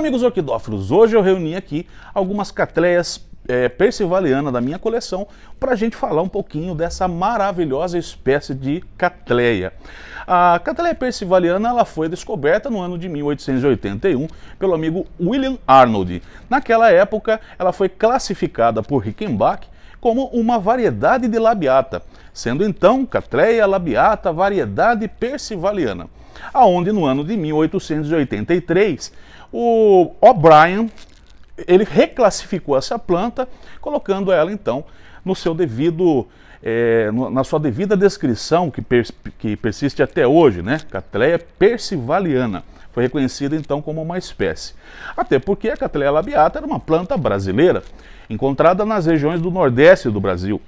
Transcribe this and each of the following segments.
amigos orquidófilos, hoje eu reuni aqui algumas catleias persivaliana da minha coleção para a gente falar um pouquinho dessa maravilhosa espécie de catleia. A catleia persivaliana ela foi descoberta no ano de 1881 pelo amigo William Arnold. Naquela época ela foi classificada por Rickenbach como uma variedade de labiata, sendo então catleia labiata variedade persivaliana, aonde no ano de 1883 o O'Brien ele reclassificou essa planta, colocando ela então no seu devido, na sua devida descrição que persiste até hoje, né? Catleia persivaliana. Foi reconhecida então como uma espécie. Até porque a catleia labiata era uma planta brasileira, encontrada nas regiões do nordeste do Brasil.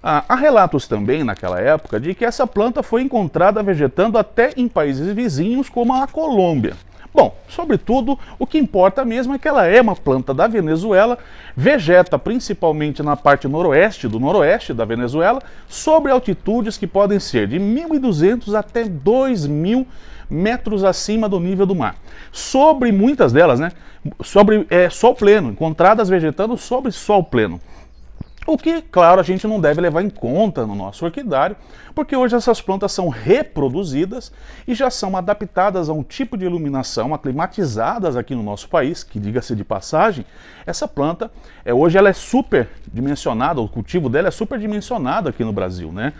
Há relatos também naquela época de que essa planta foi encontrada vegetando até em países vizinhos como a Colômbia. Bom, sobretudo, o que importa mesmo é que ela é uma planta da Venezuela, vegeta principalmente na parte noroeste da Venezuela, sobre altitudes que podem ser de 1.200 até 2.000 metros acima do nível do mar. Sobre muitas delas, né, sobre sol pleno, encontradas vegetando sobre sol pleno. O que, claro, a gente não deve levar em conta no nosso orquidário, porque hoje essas plantas são reproduzidas e já são adaptadas a um tipo de iluminação, aclimatizadas aqui no nosso país, que diga-se de passagem, essa planta, hoje ela é superdimensionada, o cultivo dela é superdimensionado aqui no Brasil, né?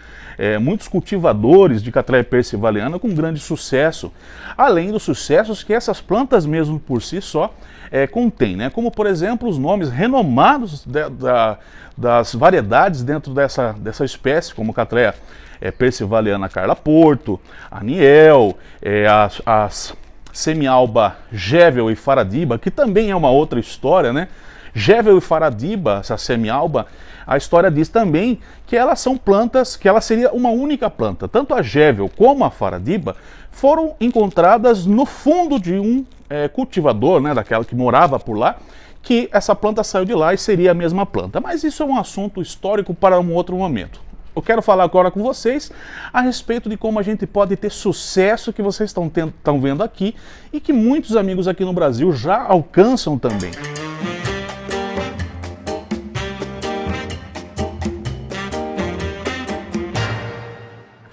Muitos cultivadores de catleia persivaliana com grande sucesso, além dos sucessos que essas plantas mesmo por si só contêm, né? Como por exemplo os nomes renomados das variedades dentro dessa espécie, como catleia persivaliana Carla Porto, Aniel, as semialba Gevel e Faradiba, que também é uma outra história, né? Gevel e Faradiba, essa semialba, a história diz também que elas são plantas, que ela seria uma única planta. Tanto a Gevel como a Faradiba foram encontradas no fundo de um cultivador, né, daquela que morava por lá, que essa planta saiu de lá e seria a mesma planta. Mas isso é um assunto histórico para um outro momento. Eu quero falar agora com vocês a respeito de como a gente pode ter sucesso que vocês estão vendo aqui e que muitos amigos aqui no Brasil já alcançam também.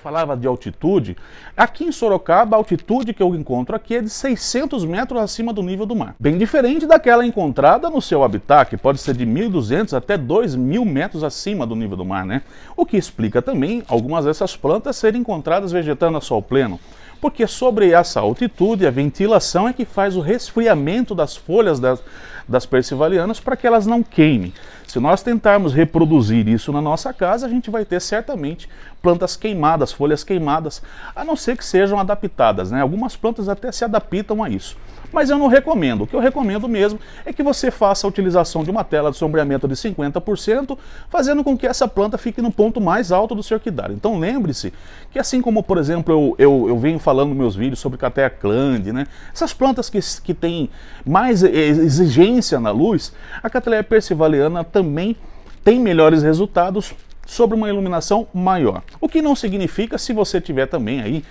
Falava de altitude, aqui em Sorocaba a altitude que eu encontro aqui é de 600 metros acima do nível do mar. Bem diferente daquela encontrada no seu habitat, que pode ser de 1.200 até 2.000 metros acima do nível do mar, né? O que explica também algumas dessas plantas serem encontradas vegetando a sol pleno. Porque sobre essa altitude, a ventilação é que faz o resfriamento das folhas das persivalianas para que elas não queimem. Se nós tentarmos reproduzir isso na nossa casa, a gente vai ter certamente plantas queimadas, folhas queimadas, a não ser que sejam adaptadas, né? Algumas plantas até se adaptam a isso. Mas eu não recomendo. O que eu recomendo mesmo é que você faça a utilização de uma tela de sombreamento de 50%, fazendo com que essa planta fique no ponto mais alto do seu orquidário. Então lembre-se que assim como, por exemplo, eu venho falando nos meus vídeos sobre Cattleya clande, né? Essas plantas que têm mais exigência na luz, a Cattleya persivaliana também tem melhores resultados sobre uma iluminação maior. O que não significa, se você tiver também aí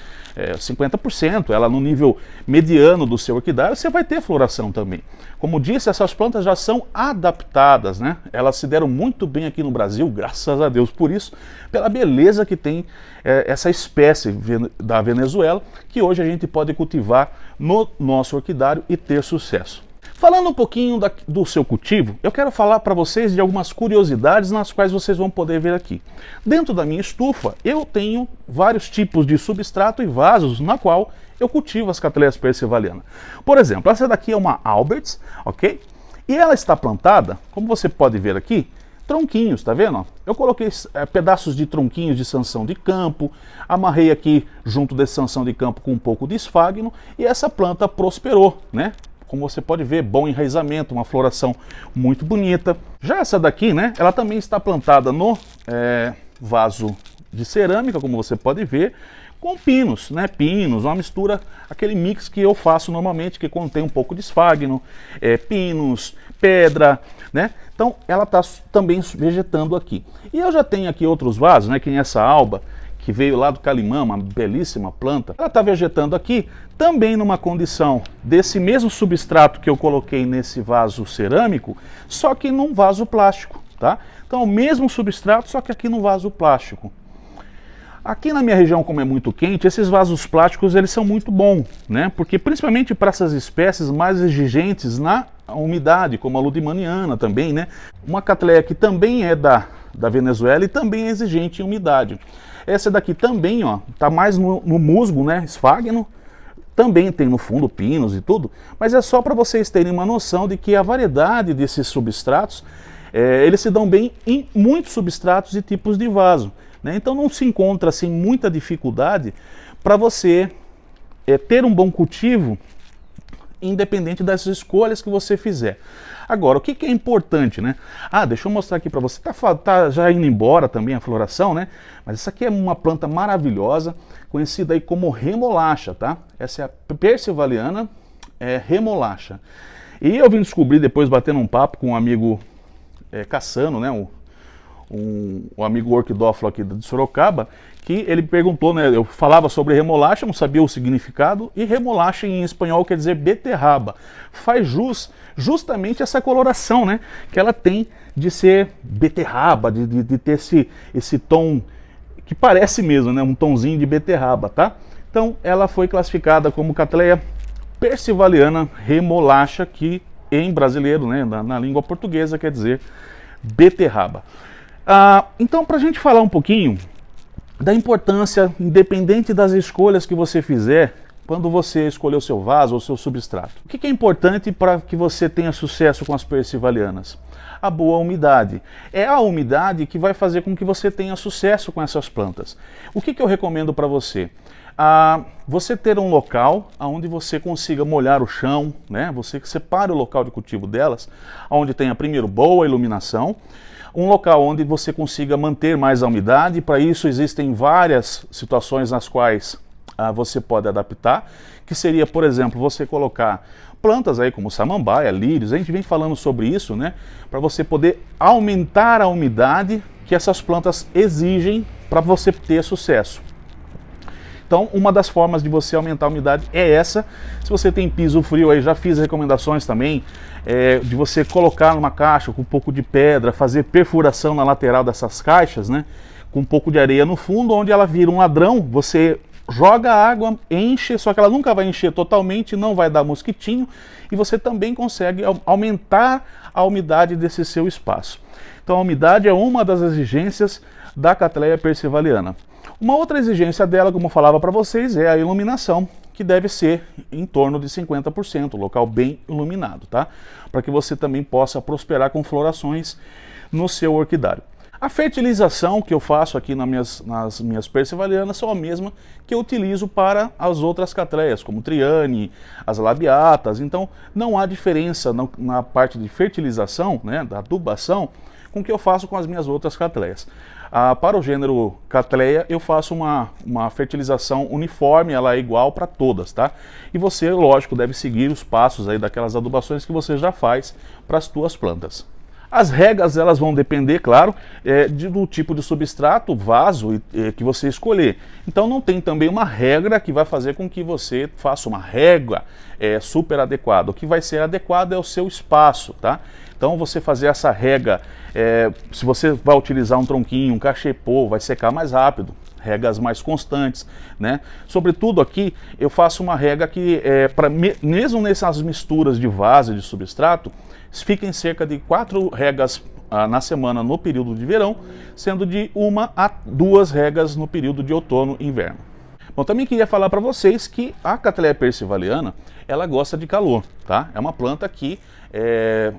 50%, ela no nível mediano do seu orquidário, você vai ter floração também. Como disse, essas plantas já são adaptadas, né? Elas se deram muito bem aqui no Brasil, graças a Deus por isso, pela beleza que tem essa espécie da Venezuela, que hoje a gente pode cultivar no nosso orquidário e ter sucesso. Falando um pouquinho do seu cultivo, eu quero falar para vocês de algumas curiosidades nas quais vocês vão poder ver aqui. Dentro da minha estufa, eu tenho vários tipos de substrato e vasos na qual eu cultivo as catleias persivaliana. Por exemplo, essa daqui é uma Alberts, ok? E ela está plantada, como você pode ver aqui, tronquinhos, tá vendo? Eu coloquei pedaços de tronquinhos de sanção de campo, amarrei aqui junto desse sanção de campo com um pouco de esfagno e essa planta prosperou, né? Como você pode ver, bom enraizamento, uma floração muito bonita. Já essa daqui, né, ela também está plantada no vaso de cerâmica, como você pode ver, com pinos, né, pinos, uma mistura, aquele mix que eu faço normalmente, que contém um pouco de esfagno, pinos, pedra, né, então ela está também vegetando aqui. E eu já tenho aqui outros vasos, né, que nem essa alba, que veio lá do Calimã, uma belíssima planta. Ela está vegetando aqui também numa condição desse mesmo substrato que eu coloquei nesse vaso cerâmico, só que num vaso plástico, tá? Então, o mesmo substrato, só que aqui no vaso plástico. Aqui na minha região, como é muito quente, esses vasos plásticos eles são muito bons, né? Porque principalmente para essas espécies mais exigentes na umidade, como a ludimaniana também, né? Uma catleia que também é da Venezuela e também é exigente em umidade. Essa daqui também, ó, tá mais no musgo, né? Esfagno. Também tem no fundo pinos e tudo, mas é só para vocês terem uma noção de que a variedade desses substratos, eles se dão bem em muitos substratos e tipos de vaso. Então não se encontra assim muita dificuldade para você ter um bom cultivo, independente das escolhas que você fizer. Agora, o que é importante, né? Deixa eu mostrar aqui para você. Tá já indo embora também a floração, né? Mas essa aqui é uma planta maravilhosa, conhecida aí como remolacha, tá? Essa é a persivaliana remolacha. E eu vim descobrir depois, batendo um papo com um amigo Cassano, né? Um amigo orquidófilo aqui de Sorocaba, que ele perguntou, né, eu falava sobre remolacha, não sabia o significado, e remolacha em espanhol quer dizer beterraba. Faz jus justamente essa coloração, né, que ela tem de ser beterraba, de ter esse tom que parece mesmo, né, um tomzinho de beterraba, tá? Então ela foi classificada como Cattleya persivaliana remolacha, que em brasileiro, né, na língua portuguesa quer dizer beterraba. Então, para a gente falar um pouquinho da importância, independente das escolhas que você fizer, quando você escolher o seu vaso ou o seu substrato. O que é importante para que você tenha sucesso com as persivalianas? A boa umidade. É a umidade que vai fazer com que você tenha sucesso com essas plantas. O que eu recomendo para você? Você ter um local onde você consiga molhar o chão, né? Você que separe o local de cultivo delas, onde tenha primeiro boa iluminação, um local onde você consiga manter mais a umidade. Para isso existem várias situações nas quais você pode adaptar, que seria, por exemplo, você colocar plantas aí como samambaia, lírios, a gente vem falando sobre isso, né? Para você poder aumentar a umidade que essas plantas exigem para você ter sucesso. Então, uma das formas de você aumentar a umidade é essa. Se você tem piso frio, aí já fiz recomendações também de você colocar numa caixa com um pouco de pedra, fazer perfuração na lateral dessas caixas, né, com um pouco de areia no fundo, onde ela vira um ladrão, você joga a água, enche, só que ela nunca vai encher totalmente, não vai dar mosquitinho, e você também consegue aumentar a umidade desse seu espaço. Então a umidade é uma das exigências da Cattleya persivaliana. Uma outra exigência dela, como eu falava para vocês, é a iluminação, que deve ser em torno de 50%, local bem iluminado, tá? Para que você também possa prosperar com florações no seu orquidário. A fertilização que eu faço aqui nas minhas persivalianas são a mesma que eu utilizo para as outras Cattleyas, como Triane, as labiatas. Então não há diferença na parte de fertilização, né, da adubação, com o que eu faço com as minhas outras Cattleyas. Para o gênero Cattleya eu faço uma fertilização uniforme, ela é igual para todas, tá? E você, lógico, deve seguir os passos aí daquelas adubações que você já faz para as suas plantas. As regas, elas vão depender, claro, do tipo de substrato, vaso que você escolher. Então não tem também uma regra que vai fazer com que você faça uma rega super adequada. O que vai ser adequado é o seu espaço, tá? Então você fazer essa rega, se você vai utilizar um tronquinho, um cachepô, vai secar mais rápido. Regas mais constantes, né? Sobretudo aqui eu faço uma rega que, mesmo nessas misturas de vaso e de substrato, fiquem cerca de 4 regas na semana no período de verão, sendo de 1 a 2 regas no período de outono e inverno. Bom, também queria falar para vocês que a Cattleya persivaliana, ela gosta de calor, tá? É uma planta que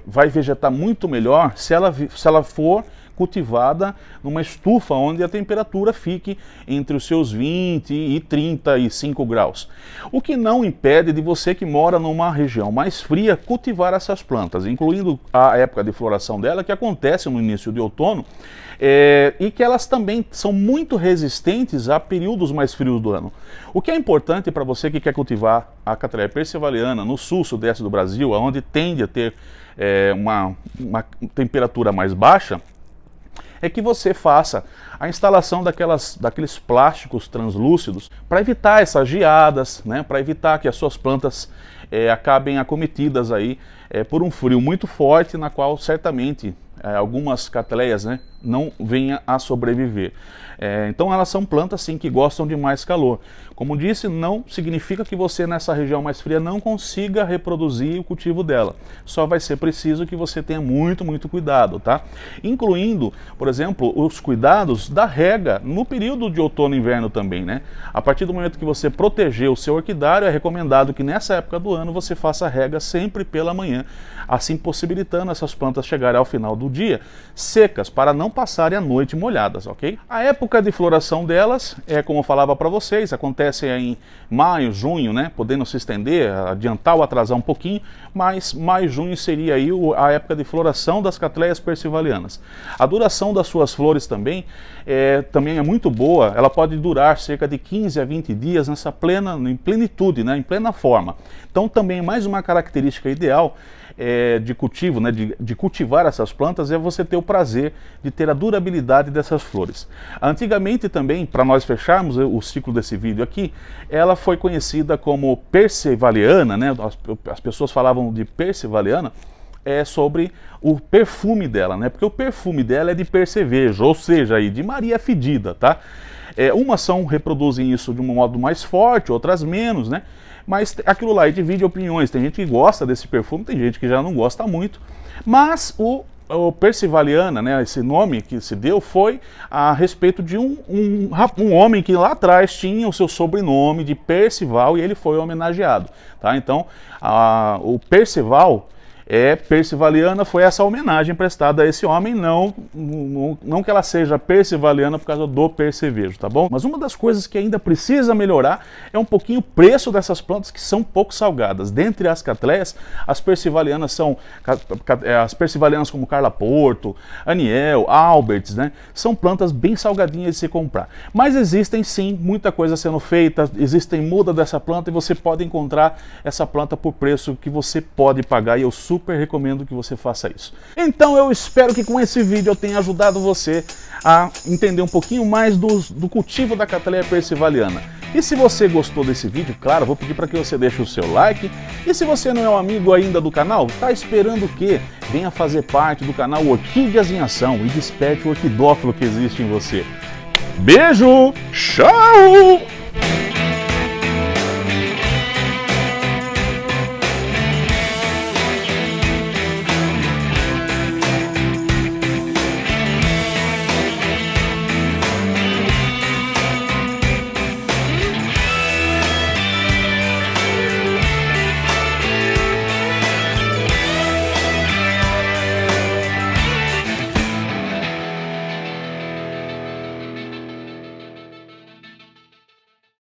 vai vegetar muito melhor se ela for cultivada numa estufa onde a temperatura fique entre os seus 20 e 35 graus. O que não impede de você que mora numa região mais fria cultivar essas plantas, incluindo a época de floração dela, que acontece no início de outono, e que elas também são muito resistentes a períodos mais frios do ano. O que é importante para você que quer cultivar a Cattleya persivaliana no sul, sudeste do Brasil, onde tende a ter uma temperatura mais baixa, é que você faça a instalação daqueles plásticos translúcidos para evitar essas geadas, né, para evitar que as suas plantas acabem acometidas aí por um frio muito forte, na qual certamente algumas catleias, né, não venham a sobreviver. Então elas são plantas sim que gostam de mais calor. Como disse, não significa que você nessa região mais fria não consiga reproduzir o cultivo dela. Só vai ser preciso que você tenha muito cuidado, tá? Incluindo, por exemplo, os cuidados da rega no período de outono e inverno também, né? A partir do momento que você proteger o seu orquidário, é recomendado que nessa época do ano você faça a rega sempre pela manhã, assim possibilitando essas plantas chegarem ao final do dia secas, para não passarem a noite molhadas, ok? A época de floração delas como eu falava para vocês, acontece em maio, junho, né? Podendo se estender, adiantar ou atrasar um pouquinho, mas maio, junho seria aí a época de floração das catleias persivalianas. A duração das suas flores também é muito boa, ela pode durar cerca de 15 a 20 dias em plenitude, né? Em plena forma. Então também mais uma característica ideal de cultivo, né, de cultivar essas plantas, é você ter o prazer de ter a durabilidade dessas flores. Antigamente também, para nós fecharmos o ciclo desse vídeo aqui, ela foi conhecida como persivaliana, né? As pessoas falavam de persivaliana sobre o perfume dela, né? Porque o perfume dela é de percevejo, ou seja, aí, de Maria Fedida, tá? Umas reproduzem isso de um modo mais forte, outras menos, né? Mas aquilo lá divide opiniões, tem gente que gosta desse perfume, tem gente que já não gosta muito, mas o persivaliana, né, esse nome que se deu foi a respeito de um homem que lá atrás tinha o seu sobrenome de Percival e ele foi homenageado, tá? Então o Percival persivaliana foi essa homenagem prestada a esse homem, não que ela seja persivaliana por causa do percevejo, tá bom? Mas uma das coisas que ainda precisa melhorar é um pouquinho o preço dessas plantas, que são pouco salgadas. Dentre as catleias, as persivalianas como Carla Porto, Aniel, Alberts, né? São plantas bem salgadinhas de se comprar. Mas existem sim muita coisa sendo feita, existem muda dessa planta e você pode encontrar essa planta por preço que você pode pagar, e eu super recomendo que você faça isso. Então eu espero que com esse vídeo eu tenha ajudado você a entender um pouquinho mais do cultivo da catleia persivaliana. E se você gostou desse vídeo, claro, vou pedir para que você deixe o seu like. E se você não é um amigo ainda do canal, tá esperando o quê? Venha fazer parte do canal Orquídeas em Ação e desperte o orquidófilo que existe em você. Beijo! Tchau!